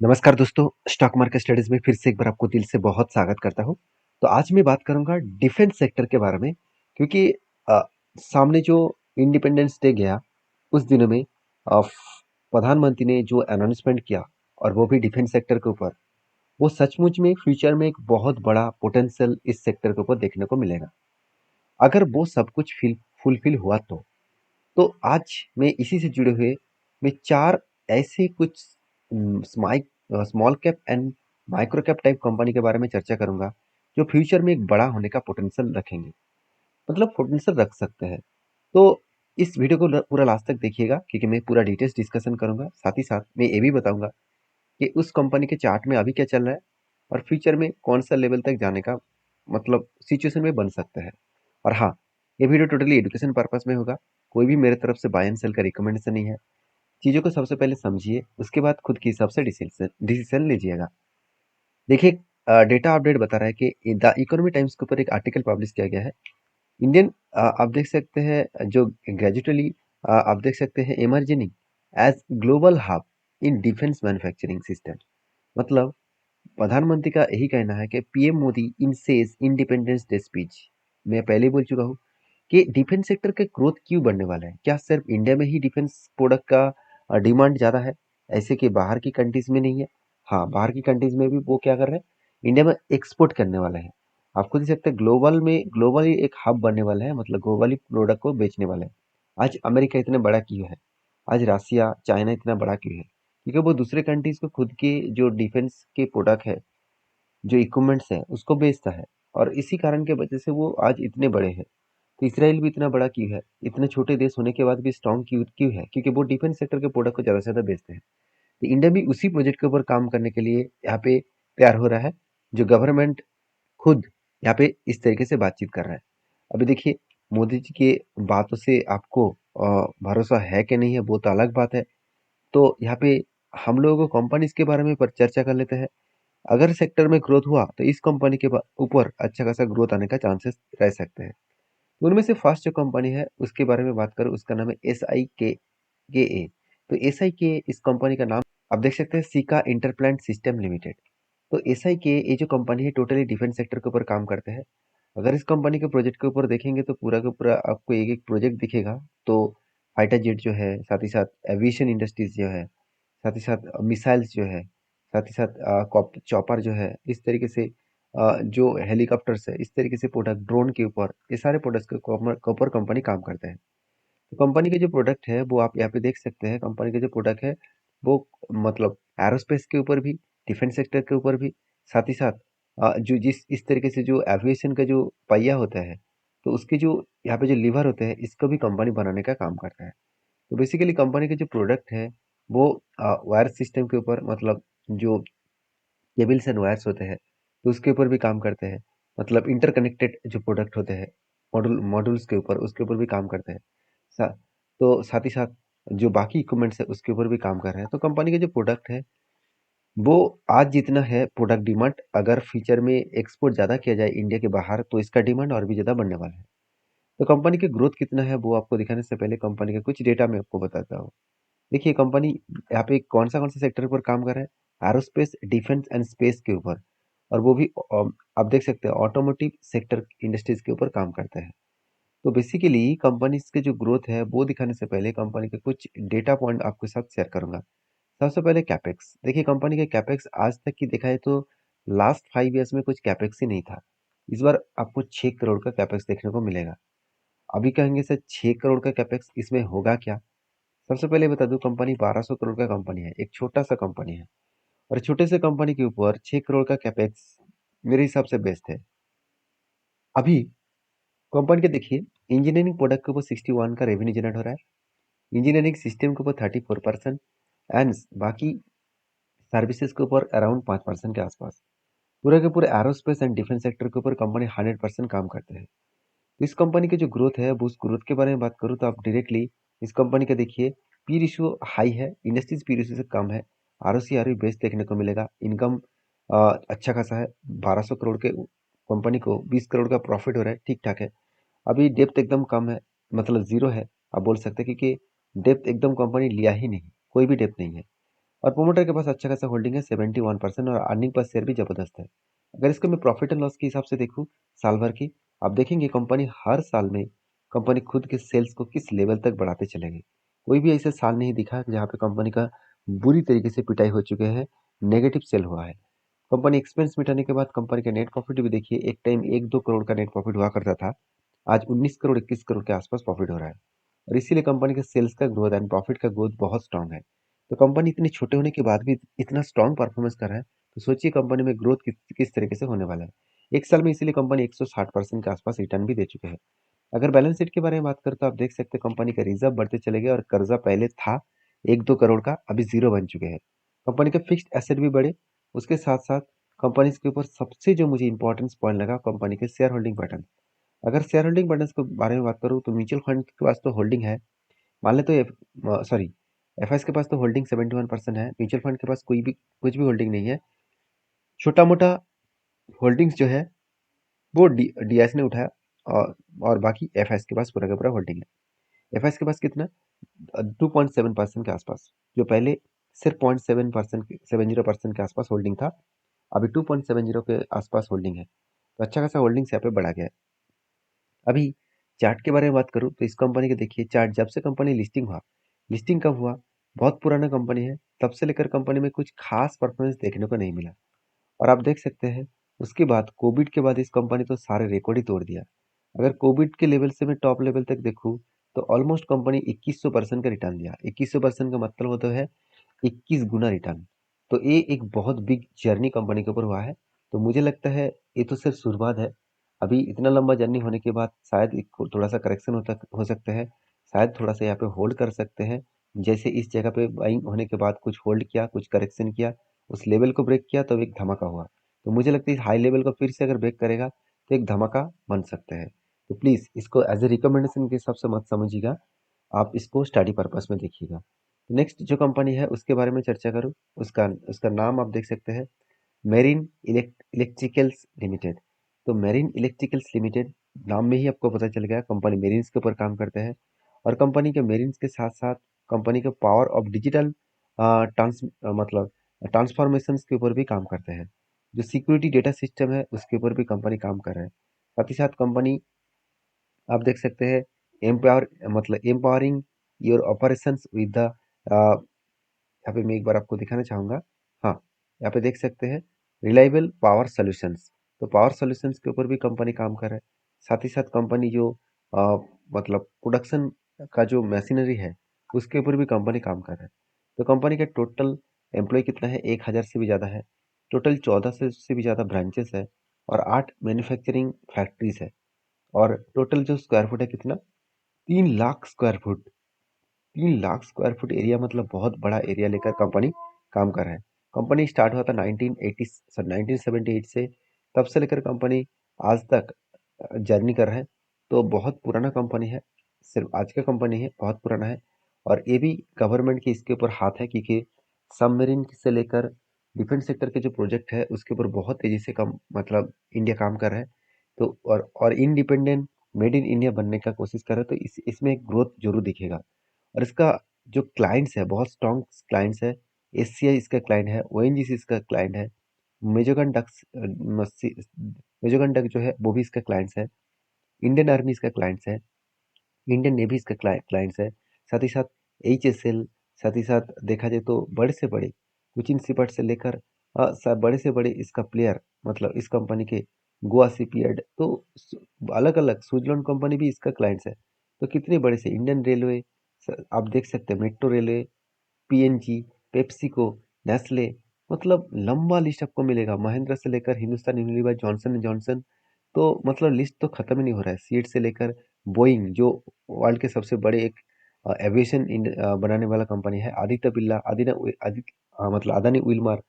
नमस्कार दोस्तों, stock market studies में फिर से एक बार आपको दिल से बहुत स्वागत करता हूँ। तो आज मैं बात करूँगा डिफेंस सेक्टर के बारे में क्योंकि अ, सामने जो इंडिपेंडेंस डे गया उस दिनों में प्रधानमंत्री ने जो अनाउंसमेंट किया और वो भी डिफेंस सेक्टर के ऊपर, वो सचमुच में फ्यूचर में एक बहुत बड़ा पोटेंशियल इस सेक्टर के ऊपर देखने को मिलेगा। अगर वो सब कुछ फुलफिल हुआ तो आज मैं इसी से जुड़े हुए मैं 4 ऐसे कुछ small cap and micro cap type company के बारे में चर्चा करूंगा, जो फ्यूचर में एक बड़ा होने का पोटेंशियल रखेंगे, मतलब पोटेंशियल रख सकते हैं। तो इस वीडियो को पूरा लास्ट तक देखिएगा क्योंकि मैं पूरा डिटेल्स डिस्कशन करूंगा। साथ ही साथ मैं ये भी बताऊंगा कि उस कंपनी के चार्ट में अभी क्या चल रहा है और फ्यूचर में कौन सा लेवल तक जाने का मतलब सिचुएशन में बन सकता है। और हाँ, ये वीडियो टोटली एजुकेशन पर्पस में होगा, कोई भी मेरे तरफ से बाय एंड सेल का रिकमेंडेशन नहीं है। चीज़ों को सबसे पहले समझिए, उसके बाद खुद के हिसाब से डिसीजन डिसीजन लीजिएगा। देखिए, डेटा अपडेट बता रहा है कि द इकोनॉमी टाइम्स के ऊपर एक आर्टिकल पब्लिश किया गया है। इंडियन आप देख सकते हैं जो ग्रेजुअली आप देख सकते हैं emerging as global hub in defence manufacturing system. मतलब प्रधानमंत्री का यही कहना है कि PM Modi in says independence day speech, मैं पहले ही बोल चुका हूँ कि डिफेंस सेक्टर के ग्रोथ क्यों बढ़ने वाला है। क्या सिर्फ इंडिया में ही डिफेंस प्रोडक्ट का डिमांड ज़्यादा है, ऐसे कि बाहर की कंट्रीज में नहीं है? हाँ, बाहर की कंट्रीज में भी वो क्या कर रहे हैं, इंडिया में एक्सपोर्ट करने वाले हैं। आप खुद ही सकते हैं ग्लोबली एक हब बनने वाला है, मतलब ग्लोबली प्रोडक्ट को बेचने वाले हैं। आज अमेरिका इतने बड़ा क्यों है, आज रसिया चाइना इतना बड़ा क्यों है? क्योंकि वो दूसरे कंट्रीज को खुद के जो डिफेंस के प्रोडक्ट है, जो इक्विपमेंट्स है, उसको बेचता है। और इसी कारण के वजह से वो आज इतने बड़े हैं। तो इसराइल भी इतना बड़ा क्यों है, इतने छोटे देश होने के बाद भी स्ट्रांग क्यों क्यों है? क्योंकि वो डिफेंस सेक्टर के प्रोडक्ट को ज़्यादा से ज़्यादा बेचते हैं। तो इंडिया भी उसी प्रोजेक्ट के ऊपर काम करने के लिए यहाँ पे तैयार हो रहा है, जो गवर्नमेंट खुद यहाँ पे इस तरीके से बातचीत कर रहा है। अभी देखिए, मोदी जी के बातों से आपको भरोसा है कि नहीं है वो तो अलग बात है। तो यहाँ पे हम लोगों को कंपनीज के बारे में पर चर्चा कर लेते हैं। अगर सेक्टर में ग्रोथ हुआ तो इस कंपनी के ऊपर अच्छा खासा ग्रोथ आने का चांसेस रह सकते हैं। उनमें से फर्स्ट जो कंपनी है उसके बारे में बात करूँ, उसका नाम है SIKA। तो SIKA इस कंपनी का नाम आप देख सकते हैं, सिका इंटरप्लांट सिस्टम लिमिटेड। तो SIKA ये जो कंपनी है टोटली डिफेंस सेक्टर के ऊपर काम करते हैं। अगर इस कंपनी के प्रोजेक्ट के ऊपर देखेंगे तो पूरा का पूरा आपको एक एक प्रोजेक्ट दिखेगा। तो फाइटर जेट जो है, साथ ही साथ एविएशन इंडस्ट्रीज जो है, साथ ही साथ मिसाइल्स जो है, साथ ही साथ चॉपर जो है, इस तरीके से जो हेलीकॉप्टर्स है, इस तरीके से प्रोडक्ट ड्रोन के ऊपर, ये सारे प्रोडक्ट्स के ऊपर कंपनी काम करते हैं। तो कंपनी के जो प्रोडक्ट है वो आप यहाँ पे देख सकते हैं। कंपनी के जो प्रोडक्ट है वो मतलब एरोस्पेस के ऊपर भी, डिफेंस सेक्टर के ऊपर भी, साथ ही साथ जो जिस इस तरीके से जो एविएशन का जो पहिया होता है, तो उसके जो यहाँ पे जो लीवर होते हैं, इसको भी कंपनी बनाने का काम करता है। तो बेसिकली कंपनी के जो प्रोडक्ट है वो वायर सिस्टम के ऊपर, मतलब जो केबल्स एंड वायर्स होते हैं, तो उसके ऊपर भी काम करते हैं। मतलब इंटरकनेक्टेड जो प्रोडक्ट होते हैं, मॉड्यूल्स के ऊपर, उसके ऊपर भी काम करते हैं। सा, तो साथ ही साथ जो बाकी इक्विपमेंट्स है उसके ऊपर भी काम कर रहे हैं। तो कंपनी के जो प्रोडक्ट है वो आज जितना है प्रोडक्ट डिमांड, अगर फ्यूचर में एक्सपोर्ट ज़्यादा किया जाए इंडिया के बाहर तो इसका डिमांड और भी ज़्यादा बढ़ने वाला है। तो कंपनी की ग्रोथ कितना है वो आपको दिखाने से पहले कंपनी का कुछ डेटा मैं आपको बताता हूँ। देखिए, कंपनी यहाँ पे कौन सा सेक्टर पर काम कर रहा है, एरोस्पेस डिफेंस एंड स्पेस के ऊपर, और वो भी आप देख सकते हैं ऑटोमोटिव सेक्टर इंडस्ट्रीज के ऊपर काम करते हैं। तो बेसिकली कंपनीज के जो ग्रोथ है वो दिखाने से पहले कंपनी के कुछ डेटा पॉइंट आपके साथ शेयर करूंगा। सबसे पहले कैपेक्स, देखिए कंपनी का कैपेक्स आज तक की देखा है तो लास्ट 5 ईयर्स में कुछ कैपेक्स ही नहीं था। इस बार आपको 6 करोड़ का कैपेक्स देखने को मिलेगा। अभी कहेंगे सर 6 करोड़ का कैपेक्स इसमें होगा क्या? सबसे पहले बता दूं, कंपनी 1200 करोड़ का कंपनी है, एक छोटा सा कंपनी है। और छोटे से कंपनी के ऊपर 6 करोड़ का कैपेक्स मेरे हिसाब से बेस्ट है। अभी कंपनी के देखिए, इंजीनियरिंग प्रोडक्ट के ऊपर 61 का रेवेन्यू जनरेट हो रहा है, इंजीनियरिंग सिस्टम के ऊपर 34% एंड बाकी सर्विसेज के ऊपर अराउंड 5% के आसपास। पूरे के पूरे एरोस्पेस एंड डिफेंस सेक्टर के ऊपर कंपनी 100% काम करते हैं। इस कंपनी की जो ग्रोथ है वो, उस ग्रोथ के बारे में बात करूँ तो आप डायरेक्टली इस कंपनी का देखिए, पी रेशियो हाई है, इंडस्ट्रीज पी रेशियो से कम है, ROC बेस्ट देखने को मिलेगा। इनकम अच्छा खासा है, 1200 करोड़ के कंपनी को 20 करोड़ का प्रॉफिट हो रहा है, ठीक ठाक है। अभी डेप्थ एकदम कम है, मतलब जीरो है, आप बोल सकते हैं, क्योंकि डेप्थ एकदम कंपनी लिया ही नहीं, कोई भी डेप्थ नहीं है। और प्रोमोटर के पास अच्छा खासा होल्डिंग है 71% और अर्निंग पर शेयर भी जबरदस्त है। अगर इसको मैं प्रॉफिट एंड लॉस के हिसाब से देखूँ साल भर की, आप देखेंगे कंपनी हर साल में कंपनी खुद के सेल्स को किस लेवल तक बढ़ाते चलेगी। कोई भी ऐसा साल नहीं दिखा जहाँ पे कंपनी का बुरी तरीके से पिटाई हो चुके हैं, नेगेटिव सेल हुआ है। कंपनी एक्सपेंस मिटाने के बाद कंपनी का नेट प्रॉफिट भी देखिए, एक टाइम 1-2 करोड़ का नेट प्रॉफिट हुआ करता था, आज 19 करोड़ 21 करोड़ के आसपास प्रॉफिट हो रहा है। और इसीलिए कंपनी के सेल्स का ग्रोथ एंड प्रॉफिट का ग्रोथ बहुत स्ट्रांग है। तो कंपनी इतनी छोटे होने के बाद भी इतना स्ट्रांग परफॉर्मेंस कर रहा है, तो सोचिए कंपनी में ग्रोथ किस तरीके से होने वाला है। एक साल में इसीलिए कंपनी 160% के आसपास रिटर्न भी दे चुके हैं। अगर बैलेंस शीट के बारे में बात करें तो आप देख सकते हैं कंपनी का रिजर्व बढ़ते चले गए और कर्जा पहले था 1-2 करोड़ का, अभी जीरो बन चुके हैं। कंपनी के फिक्स्ड एसेट भी बढ़े, उसके साथ साथ कंपनी के ऊपर सबसे जो मुझे इंपॉर्टेंस पॉइंट लगा कंपनी के शेयर होल्डिंग पैटर्न। अगर शेयर होल्डिंग पैटर्न के बारे में बात करूँ तो म्यूचुअल फंड के पास तो होल्डिंग है, मान ले तो सॉरी, एफआईएस के पास तो होल्डिंग 71% है, म्यूचुअल फंड के पास कोई भी कुछ भी होल्डिंग नहीं है। छोटा मोटा होल्डिंग्स जो है वो डीआईएस ने उठाया, और बाकी एफआईएस के पास पूरा का पूरा होल्डिंग है। एफआईएस के पास कितना 2.7% के आसपास, जो पहले सिर्फ 0.7% के आसपास होल्डिंग था, अभी 2.70 के आसपास होल्डिंग है। तो अच्छा खासा होल्डिंग यहाँ पे बढ़ा गया है। अभी चार्ट के बारे में बात करूँ तो इस कंपनी के देखिए चार्ट, जब से कंपनी लिस्टिंग हुआ, लिस्टिंग कब हुआ, बहुत पुराना कंपनी है, तब से लेकर कंपनी में कुछ खास परफॉर्मेंस देखने को नहीं मिला। और आप देख सकते हैं उसके बाद कोविड के बाद इस कंपनी तो सारे रिकॉर्ड ही तोड़ दिया। अगर कोविड के लेवल से मैं टॉप लेवल तक देखूँ तो ऑलमोस्ट कंपनी 2100% का रिटर्न दिया। 2100% का मतलब होता है 21 गुना रिटर्न। तो ये एक बहुत बिग जर्नी कंपनी के ऊपर हुआ है। तो मुझे लगता है ये तो सिर्फ शुरुआत है। अभी इतना लंबा जर्नी होने के बाद शायद थोड़ा सा करेक्शन हो सकता है, शायद थोड़ा सा यहाँ पे होल्ड कर सकते हैं। जैसे इस जगह पे बाइंग होने के बाद कुछ होल्ड किया, कुछ करेक्शन किया, उस लेवल को ब्रेक किया तो एक धमाका हुआ। तो मुझे लगता है इस हाई लेवल को फिर से अगर ब्रेक करेगा तो एक धमाका बन सकता है। तो प्लीज़ इसको एज ए रिकमेंडेशन के हिसाब से मत समझिएगा, आप इसको स्टडी पर्पस में देखिएगा। नेक्स्ट जो कंपनी है उसके बारे में चर्चा करूँ, उसका उसका नाम आप देख सकते हैं, मेरिन इलेक्ट्रिकल्स लिमिटेड। तो मेरिन इलेक्ट्रिकल्स लिमिटेड, नाम में ही आपको पता चल गया कंपनी मेरिन्स के ऊपर काम करते हैं। और कंपनी के मेरिन्स के साथ साथ कंपनी के पावर ऑफ डिजिटल मतलब ट्रांसफॉर्मेशन के ऊपर भी काम करते हैं। जो सिक्योरिटी डेटा सिस्टम है उसके ऊपर भी कंपनी काम कर रहा है। साथ ही साथ कंपनी आप देख सकते हैं एम्पावर मतलब empowering your operations with the, यहाँ पे मैं एक बार आपको दिखाना चाहूँगा। हाँ, यहाँ पे देख सकते हैं रिलायबल पावर सॉल्यूशंस। तो पावर सॉल्यूशंस के ऊपर भी कंपनी काम कर रहा है। साथ ही साथ कंपनी जो अ, मतलब प्रोडक्शन का जो मशीनरी है उसके ऊपर भी कंपनी काम कर रहा है। तो कंपनी का टोटल एम्प्लॉय कितना है, 1000 से भी ज़्यादा है। टोटल 14 से भी ज़्यादा ब्रांचेस है और 8 मैन्युफैक्चरिंग फैक्ट्रीज है। और टोटल जो स्क्वायर फुट है कितना, 3 lakh square foot. 3 lakh square foot area मतलब बहुत बड़ा एरिया लेकर कंपनी काम कर रहा है। कंपनी स्टार्ट हुआ था 1978 से, तब से लेकर कंपनी आज तक जर्नी कर रहा है। तो बहुत पुराना कंपनी है, सिर्फ आज का कंपनी है, बहुत पुराना है। और ये भी गवर्नमेंट के इसके ऊपर हाथ है, क्योंकि सबमरीन से लेकर डिफेंस सेक्टर के जो प्रोजेक्ट है उसके ऊपर बहुत तेजी से कम मतलब इंडिया काम कर रहा है। तो और इंडिपेंडेंट मेड इन इंडिया बनने का कोशिश कर रहा है, तो इसमें ग्रोथ जरूर दिखेगा। और इसका जो क्लाइंट्स है बहुत स्ट्रॉन्ग क्लाइंट्स है। एससीआई इसका क्लाइंट है, ओएनजीसी इसका क्लाइंट है, मेजोगन डक्स मेजोगन डक जो है वो भी इसका क्लाइंट्स है, इंडियन आर्मी इसका क्लाइंट्स है, इंडियन नेवी इसका क्लाइंट्स है। साथ ही साथ एचएसएल, साथ ही साथ देखा जाए तो बड़े से बड़े कोचिन शिपयार्ड से लेकर बड़े से बड़े इसका प्लेयर मतलब इस कंपनी के गोवा शिपयार्ड, तो अलग अलग स्विट्जरलैंड कंपनी भी इसका क्लाइंट्स है। तो कितने बड़े से इंडियन रेलवे, आप देख सकते हैं metro railway, PNG, PepsiCo, Nestle, मतलब लंबा लिस्ट आपको मिलेगा, महिंद्रा से लेकर Hindustan Unilever, Johnson and Johnson. तो मतलब लिस्ट तो खत्म ही नहीं हो रहा है, सीट से लेकर बोइंग जो वर्ल्ड के सबसे बड़े एक एविएशन बनाने वाला कंपनी है, आदित्य बिरला, मतलब अदानी विल्मर,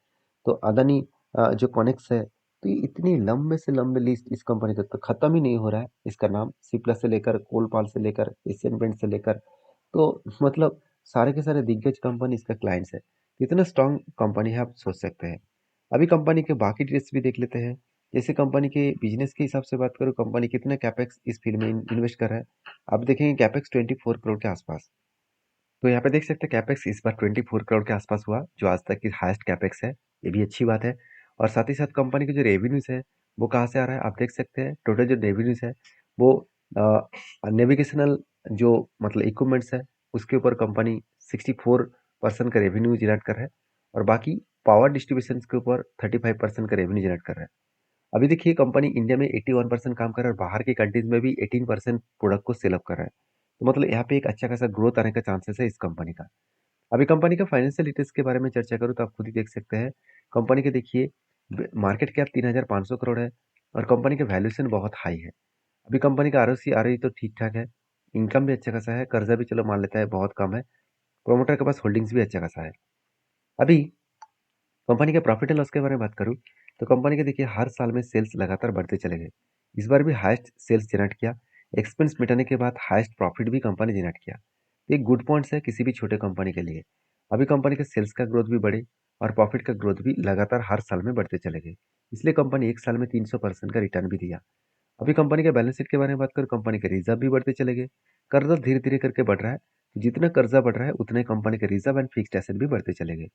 तो अदानी जो कॉनेक्स है। तो ये इतनी लंबे से लंबे लिस्ट इस कंपनी का तो खत्म ही नहीं हो रहा है। इसका नाम सी प्लस से लेकर कोलपाल से लेकर एशियन पेंट से लेकर, तो मतलब सारे के सारे दिग्गज कंपनी इसका क्लाइंट्स है। कितना स्ट्रांग कंपनी है आप सोच सकते हैं। अभी कंपनी के बाकी डिटेल्स भी देख लेते हैं। जैसे कंपनी के बिजनेस के हिसाब से बात करूँ, कंपनी कितना कैपेक्स इस फील्ड में इन्वेस्ट कर रहा है। आप देखेंगे कैपेक्स 24 करोड़ के आसपास। तो यहाँ पे देख सकते हैं कैपेक्स इस बार 24 करोड़ के आसपास हुआ, जो आज तक की हाईएस्ट कैपेक्स है। ये भी अच्छी बात है। और साथ ही साथ कंपनी के जो रेवेन्यूज है वो कहाँ से आ रहा है, आप देख सकते हैं टोटल जो रेवेन्यूज है वो नेविगेशनल जो मतलब इक्विपमेंट्स है उसके ऊपर कंपनी 64% का रेवेन्यू जनरेट कर रहा है, और बाकी पावर डिस्ट्रीब्यूशन के ऊपर 35% का रेवेन्यू जनरेट कर रहा है। अभी देखिए कंपनी इंडिया में 81% काम कर रहा है और बाहर की कंट्रीज में भी 18% प्रोडक्ट को सेल अप कर रहा है। तो मतलब यहाँ पे एक अच्छा खासा ग्रोथ आने का चांसेस है इस कंपनी का। अभी कंपनी का फाइनेंशियल डिटेल्स के बारे में चर्चा करूँ तो आप खुद ही देख सकते हैं। कंपनी के देखिए मार्केट कैप 3,500 करोड़ है और कंपनी का वैल्यूएशन बहुत हाई है। अभी कंपनी का आरओसी आरओई तो ठीक ठाक है, इनकम भी अच्छा खासा है, कर्जा भी चलो मान लेता है बहुत कम है, प्रोमोटर के पास होल्डिंग्स भी अच्छा खासा है। अभी कंपनी के प्रॉफिट एंड लॉस के बारे में बात करूँ तो कंपनी के देखिए हर साल में सेल्स लगातार बढ़ते चले गए। इस बार भी हाईएस्ट सेल्स जनरेट किया, एक्सपेंस मिटाने के बाद हाईएस्ट प्रॉफिट भी कंपनी जनरेट किया। ये गुड पॉइंट्स है किसी भी छोटे कंपनी के लिए। अभी कंपनी के सेल्स का ग्रोथ भी बढ़े और प्रॉफिट का ग्रोथ भी लगातार हर साल में बढ़ते चले गए, इसलिए कंपनी एक साल में 300% का रिटर्न भी दिया। अभी कंपनी के बैलेंस शीट के बारे में बात करूँ, कंपनी के रिजर्व भी बढ़ते चले गए। कर्जा धीरे धीरे करके बढ़ रहा है, तो जितना कर्जा बढ़ रहा है उतने कंपनी के रिजर्व एंड फिक्स्ड एसेट भी बढ़ते चले गए।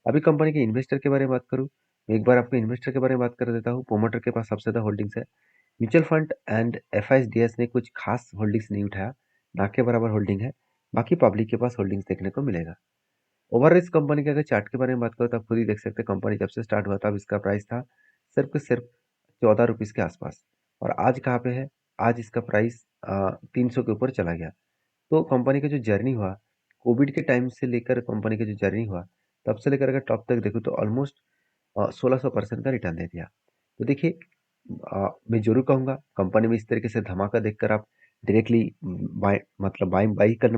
अभी कंपनी के इन्वेस्टर के बारे में बात करूँ, एक बार आपको इन्वेस्टर के बारे में बात कर देता हूँ। प्रोमोटर के पास सबसे ज़्यादा होल्डिंग्स है। म्यूचुअल फंड एंड एफआईडीएस ने कुछ खास होल्डिंग्स नहीं उठाया, ना के बराबर होल्डिंग है। बाकी पब्लिक के पास होल्डिंग्स देखने को मिलेगा। ओवरऑल इस कंपनी के अगर चार्ट के बारे में बात करो तो आप खुद ही देख सकते हैं, कंपनी जब से स्टार्ट हुआ था अब इसका प्राइस था सिर्फ 14 रुपीज़ के आसपास, और आज कहाँ पे है, आज इसका प्राइस 300 के ऊपर चला गया। तो कंपनी का जो जर्नी हुआ, कोविड के टाइम से लेकर कंपनी का जो जर्नी हुआ, तब से लेकर अगर टॉप तक देखो तो ऑलमोस्ट 1600% का रिटर्न दे दिया। तो देखिए मैं जरूर कहूँगा कंपनी में इस तरीके से धमाका देखकर आप डायरेक्टली बाय मतलब बाई बाई कर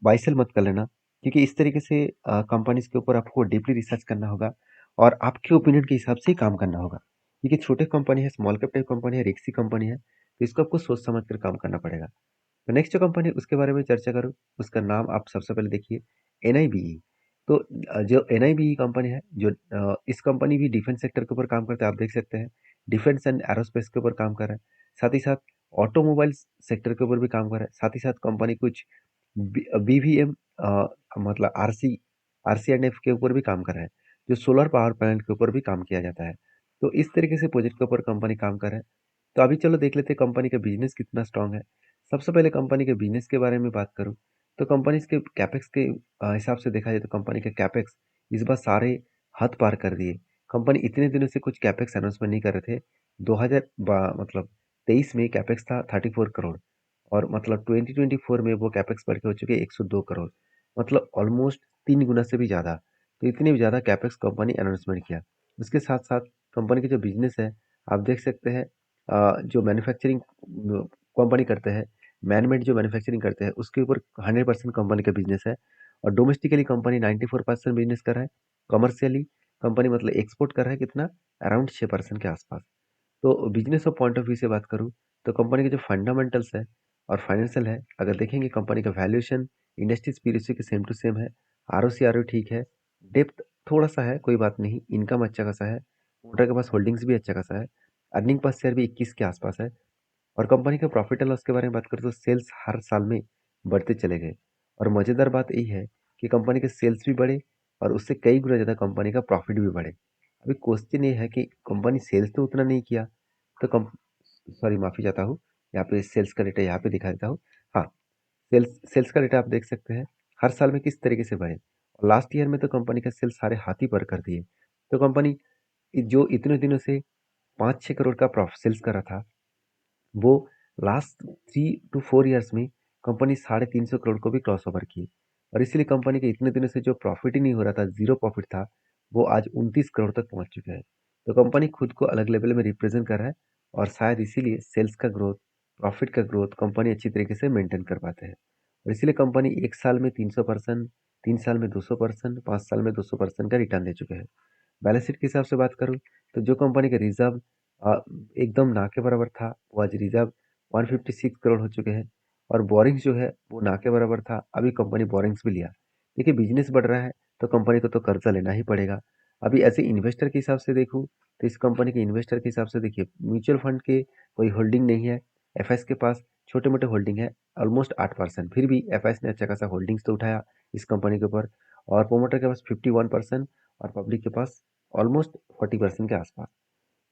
बाई सेल मत कर लेना, क्योंकि इस तरीके से कंपनीज के ऊपर आपको डीपली रिसर्च करना होगा और आपके ओपिनियन के हिसाब से ही काम करना होगा। क्योंकि छोटे कंपनी है, स्मॉल कैप टाइप कंपनी है, रिक्सी कंपनी है, तो इसको आपको सोच समझ कर काम करना पड़ेगा। तो नेक्स्ट जो कंपनी उसके बारे में चर्चा करूँ, उसका नाम आप सबसे पहले देखिए, एनआईबीई। तो जो एनआईबीई कंपनी है, जो इस कंपनी भी डिफेंस सेक्टर के ऊपर काम करते हैं, आप देख सकते हैं डिफेंस एंड एरोस्पेस के ऊपर काम कर रहा है। साथ ही साथ ऑटोमोबाइल सेक्टर के ऊपर भी काम कर रहा है। साथ ही साथ कंपनी कुछ बीवीएम मतलब आरसी एंड एफ के ऊपर भी काम कर रहा है, जो सोलर पावर प्लांट के ऊपर भी काम किया जाता है। तो इस तरीके से प्रोजेक्ट के ऊपर कंपनी काम कर रहा है। तो अभी चलो देख लेते हैं कंपनी का बिजनेस कितना स्ट्रांग है। सबसे पहले कंपनी के बिजनेस के बारे में बात करूं तो कंपनी के कैपेक्स के हिसाब से देखा जाए तो कंपनी के कैपेक्स इस बार सारे हद पार कर दिए। कंपनी इतने दिनों से कुछ कैपेक्स अनाउंसमेंट नहीं कर रहे थे। 2000 मतलब 23 में कैपेक्स था 34 करोड़, और मतलब 2024 में वो कैपेक्स बढ़ के हो चुके 102 करोड़, मतलब ऑलमोस्ट 3 गुना से भी ज़्यादा। तो इतनी भी ज़्यादा कैपेक्स कंपनी अनाउंसमेंट किया। उसके साथ साथ कंपनी के जो बिजनेस है, आप देख सकते हैं जो मैन्युफैक्चरिंग कंपनी करते हैं, मैनमेड जो मैन्युफैक्चरिंग करते हैं उसके ऊपर 100% कंपनी का बिजनेस है। और डोमेस्टिकली कंपनी 94% बिजनेस कर रहा है। कमर्शियली कंपनी मतलब एक्सपोर्ट कर रहा है कितना, अराउंड 6% के आसपास। तो बिजनेस और पॉइंट ऑफ व्यू से बात करूँ तो कंपनी के जो फंडामेंटल्स है और फाइनेंशियल है, अगर देखेंगे कंपनी का वैल्यूएशन इंडस्ट्रीज पीरियड के सेम टू सेम है। आरओसी आरओ ठीक है, डेप्थ थोड़ा सा है, कोई बात नहीं, इनकम अच्छा खासा है, ओनर के पास होल्डिंग्स भी अच्छा खासा है, अर्निंग पर शेयर भी 21 के आसपास है। और कंपनी का प्रॉफिट एंड लॉस के बारे में बात करें तो सेल्स हर साल में बढ़ते चले गए, और मज़ेदार बात यही है कि कंपनी के सेल्स भी बढ़े और उससे कई गुना ज़्यादा कंपनी का प्रॉफिट भी बढ़े। अभी क्वेश्चन ये है कि कंपनी सेल्स तो उतना नहीं किया, तो कम सॉरी माफ़ी चाहता हूँ, यहाँ पे सेल्स का डेटा यहाँ पे दिखा देता हूँ। हाँ, सेल्स का डेटा आप देख सकते हैं हर साल में किस तरीके से बढ़े, और लास्ट ईयर में तो कंपनी का सेल्स सारे हाथ ही पर कर दिए। तो कंपनी जो इतने दिनों से 5-6 करोड़ का प्रॉफिट सेल्स कर रहा था, वो लास्ट 3 to 4 ईयर्स में कंपनी 350 करोड़ को भी क्रॉस ओवर की। और इसीलिए कंपनी के इतने दिनों से जो प्रॉफिट ही नहीं हो रहा था, जीरो प्रॉफिट था, वो आज 29 करोड़ तक पहुंच चुका है। तो कंपनी खुद को अलग लेवल में रिप्रेजेंट कर रहा है, और शायद इसीलिए सेल्स का ग्रोथ, प्रॉफिट का ग्रोथ कंपनी अच्छी तरीके से मेंटेन कर पाते हैं। और इसीलिए कंपनी एक साल में 300%, 3 साल में 200%, 5 साल में 200% का रिटर्न दे चुके हैं। बैलेंस शीट के हिसाब से बात करूँ तो जो कंपनी का रिजर्व एकदम ना के बराबर था, वो आज रिजर्व 156 करोड़ हो चुके हैं। और बोरिंग्स जो है वो ना के बराबर था, अभी कंपनी बोरिंग्स भी लिया। देखिए बिजनेस बढ़ रहा है तो कंपनी को तो कर्जा लेना ही पड़ेगा। अभी ऐसे इन्वेस्टर के हिसाब से देखूँ तो इस कंपनी के इन्वेस्टर के हिसाब से देखिए म्यूचुअल फंड के कोई होल्डिंग नहीं है, एफएस के पास छोटे मोटे होल्डिंग है ऑलमोस्ट 8%, फिर भी एफएस ने अच्छा खासा होल्डिंग्स तो उठाया इस कंपनी के ऊपर। और प्रोमोटर के पास 51% और पब्लिक के पास ऑलमोस्ट 40% के आसपास।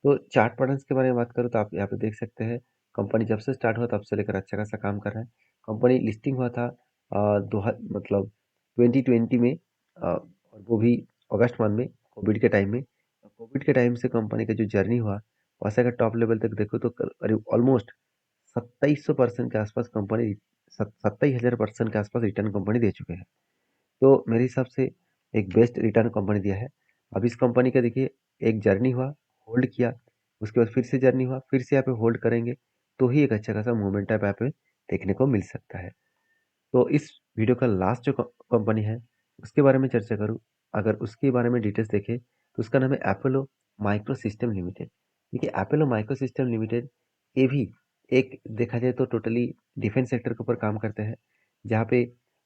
तो चार्ट पैटर्न्स के बारे में बात करूँ तो आप यहाँ पे देख सकते हैं कंपनी जब से स्टार्ट हुआ तब से लेकर अच्छा खासा काम कर रहा है। कंपनी लिस्टिंग हुआ था मतलब 2020 में, और वो भी अगस्त मंथ में, कोविड के टाइम में। कोविड के टाइम से कंपनी का जो जर्नी हुआ वैसे अगर टॉप लेवल तक देखो तो करीब ऑलमोस्ट 2700% के आसपास कंपनी, 27,000% के आसपास रिटर्न कंपनी दे चुके हैं। तो मेरे हिसाब से एक बेस्ट रिटर्न कंपनी दिया है। अब इस कंपनी का देखिए एक जर्नी हुआ, होल्ड किया, उसके बाद फिर से जर्नी हुआ, फिर से यहाँ पे होल्ड करेंगे तो ही एक अच्छा खासा मूवमेंट यहाँ पे देखने को मिल सकता है। तो इस वीडियो का लास्ट जो कंपनी है उसके बारे में चर्चा करूँ, अगर उसके बारे में डिटेल्स देखें तो उसका नाम है एपोलो माइक्रो सिस्टम लिमिटेड। देखिए एपोलो माइक्रो सिस्टम लिमिटेड ये भी एक देखा जाए तो टोटली डिफेंस सेक्टर के ऊपर काम करते हैं, जहाँ पे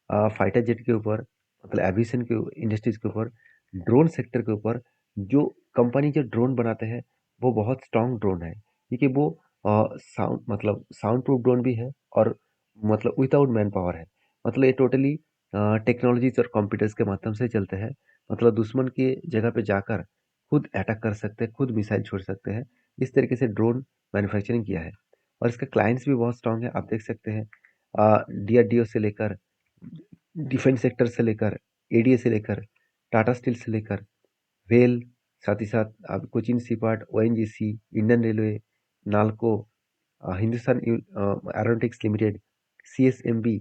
फाइटर जेट के ऊपर, मतलब एविएशन के इंडस्ट्रीज के ऊपर, ड्रोन सेक्टर के ऊपर जो कंपनी जो ड्रोन बनाते हैं वो बहुत स्ट्रांग ड्रोन है, क्योंकि वो साउंड प्रूफ ड्रोन भी है और मतलब विदाउट मैन पावर है। मतलब ये टोटली टेक्नोलॉजीज और कंप्यूटर्स के माध्यम से चलते हैं। मतलब दुश्मन की जगह पे जाकर खुद अटैक कर सकते हैं, खुद मिसाइल छोड़ सकते हैं। इस तरीके से ड्रोन मैन्युफैक्चरिंग किया है और इसके क्लाइंट्स भी बहुत स्ट्रांग है। आप देख सकते हैं डीआरडीओ से लेकर, डिफेंस सेक्टर से लेकर, एडीए से लेकर, टाटा स्टील से लेकर, रेल, साथ ही साथ आप Cochin shipyard, ONGC, Indian railway, NALCO, Hindustan aeronautics limited, CSMB,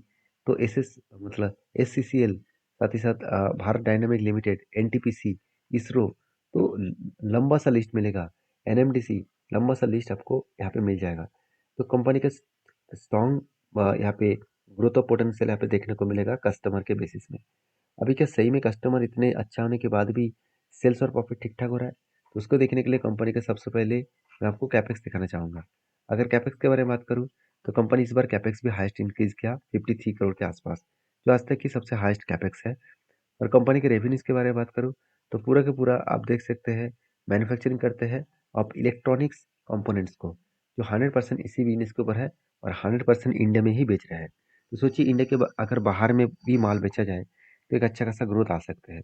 तो एसएस मतलब एससीसीएल, साथ ही साथ Bharat dynamic limited, NTPC, ISRO, तो लंबा सा लिस्ट मिलेगा, एनएमडीसी, लंबा सा लिस्ट आपको यहाँ पे मिल जाएगा। तो कंपनी का स्ट्रॉन्ग यहाँ पे ग्रोथ ऑफ पोटेंशियल यहाँ पे देखने को मिलेगा कस्टमर के बेसिस में। अभी क्या सही में कस्टमर इतने अच्छा होने के बाद भी सेल्स और प्रॉफिट ठीक ठाक हो रहा है? तो उसको देखने के लिए कंपनी का सबसे पहले मैं आपको कैपेक्स दिखाना चाहूँगा। अगर कैपेक्स के बारे में बात करूँ तो कंपनी इस बार कैपेक्स भी हाईएस्ट इंक्रीज किया 53 करोड़ के आसपास, जो आज तक की सबसे हाईएस्ट कैपेक्स है। और कंपनी के रेवेन्यूज के बारे में बात करूँ तो पूरा का पूरा आप देख सकते हैं मैन्युफैक्चरिंग करते हैं आप इलेक्ट्रॉनिक्स कंपोनेंट्स को, जो 100% इसी बिजनेस के ऊपर है और 100% इंडिया में ही बेच रहे हैं। तो सोचिए इंडिया के अगर बाहर में भी माल बेचा जाए तो एक अच्छा खासा ग्रोथ आ सकते हैं।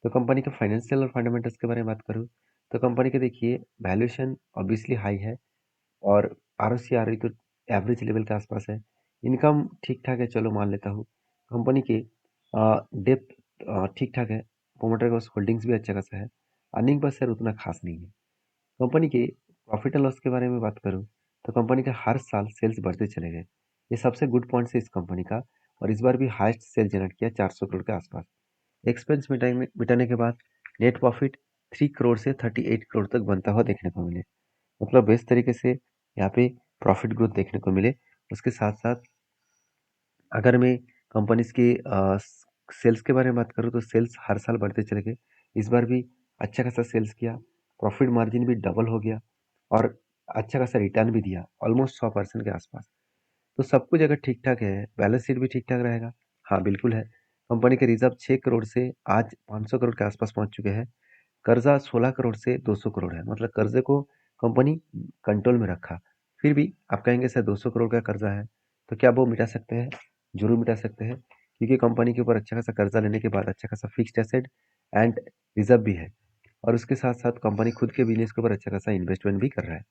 तो कंपनी के फाइनेंशियल और फंडामेंटल्स के बारे में बात करूँ तो कंपनी के देखिए वैल्यूएशन ऑब्वियसली हाई है और आरओसी तो एवरेज लेवल के आसपास है। इनकम ठीक ठाक है, चलो मान लेता हूँ। कंपनी के डेप्थ ठीक ठाक है। प्रोमोटर के पास होल्डिंग्स भी अच्छा खासा है। अर्निंग पर शेयर उतना खास नहीं है। कंपनी के प्रॉफिट एंड लॉस के बारे में बात करूँ तो कंपनी का हर साल सेल्स बढ़ते चले गए। ये सबसे गुड पॉइंट है इस कंपनी का। और इस बार भी हाईएस्ट सेल जनरेट किया 400 करोड़ के आसपास। एक्सपेंस मिटाने के बाद नेट प्रॉफिट 3 करोड़ से 38 करोड़ तक बनता हुआ देखने को मिले। मतलब बेस्ट तरीके से यहाँ पे प्रॉफिट ग्रोथ देखने को मिले। उसके साथ साथ अगर मैं कंपनीज की सेल्स के बारे में बात करूँ तो सेल्स हर साल बढ़ते चले गए। इस बार भी अच्छा खासा सेल्स किया, प्रॉफिट मार्जिन भी डबल हो गया और अच्छा खासा रिटर्न भी दिया ऑलमोस्ट 100% के आसपास। तो सब कुछ अगर ठीक ठाक है, बैलेंस शीट भी ठीक ठाक रहेगा। हाँ बिल्कुल है। कंपनी के रिजर्व 6 करोड़ से आज 500 करोड़ के आसपास पहुंच चुके हैं। कर्जा 16 करोड़ से 200 करोड़ है, मतलब कर्जे को कंपनी कंट्रोल में रखा। फिर भी आप कहेंगे सर 200 करोड़ का कर्जा है तो क्या वो मिटा सकते हैं? जरूर मिटा सकते हैं, क्योंकि कंपनी के ऊपर अच्छा खासा कर्जा लेने के बाद अच्छा खासा फिक्स्ड एसेट एंड रिजर्व भी है। और उसके साथ साथ कंपनी खुद के बिजनेस के ऊपर अच्छा खासा इन्वेस्टमेंट भी कर रहा है।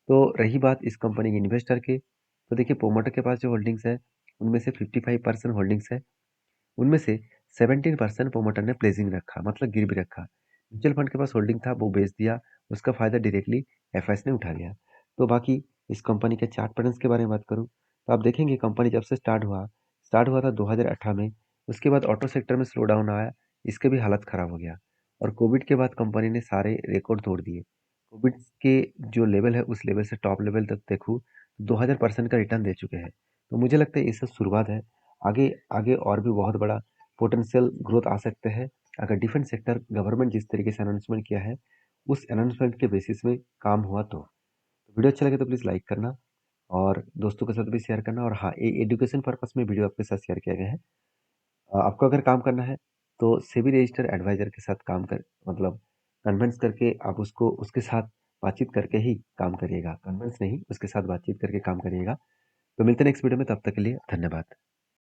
तो रही बात इस कंपनी के इन्वेस्टर की, तो देखिए प्रोमोटर के पास जो होल्डिंग्स है उनमें से 55% होल्डिंग्स है। उनमें से 17% प्रोमोटर ने प्लेजिंग रखा, मतलब गिरवी रखा। म्यूचुअल फंड के पास होल्डिंग था वो बेच दिया, उसका फायदा डायरेक्टली एफएस ने उठा लिया। तो बाकी इस कंपनी के चार्ट पैटर्न्स के बारे में बात करूँ तो आप देखेंगे कंपनी जब से स्टार्ट हुआ था 2018 में। उसके बाद ऑटो सेक्टर में स्लो डाउन आया, इसके भी हालत खराब हो गया। और कोविड के बाद कंपनी ने सारे रिकॉर्ड तोड़ दिए। कोविड के जो लेवल है उस लेवल से टॉप लेवल तक देखूँ 2000% का रिटर्न दे चुके हैं। तो मुझे लगता है ये सब शुरुआत है। आगे आगे और भी बहुत बड़ा पोटेंशियल ग्रोथ आ सकते हैं अगर डिफेंस सेक्टर गवर्नमेंट जिस तरीके से अनाउंसमेंट किया है उस अनाउंसमेंट के बेसिस में काम हुआ। तो वीडियो अच्छा लगे तो प्लीज़ लाइक करना और दोस्तों के साथ भी शेयर करना। और हाँ, ये एजुकेशन पर्पस में वीडियो आपके साथ शेयर किया गया है। आपको अगर काम करना है तो सेबी रजिस्टर एडवाइजर के साथ काम कर, मतलब कन्विंस करके आप उसको उसके साथ बातचीत करके ही काम करिएगा, कन्विंस नहीं, उसके साथ बातचीत करके काम करिएगा। तो मिलते हैं नेक्स्ट वीडियो में, तब तक के लिए धन्यवाद।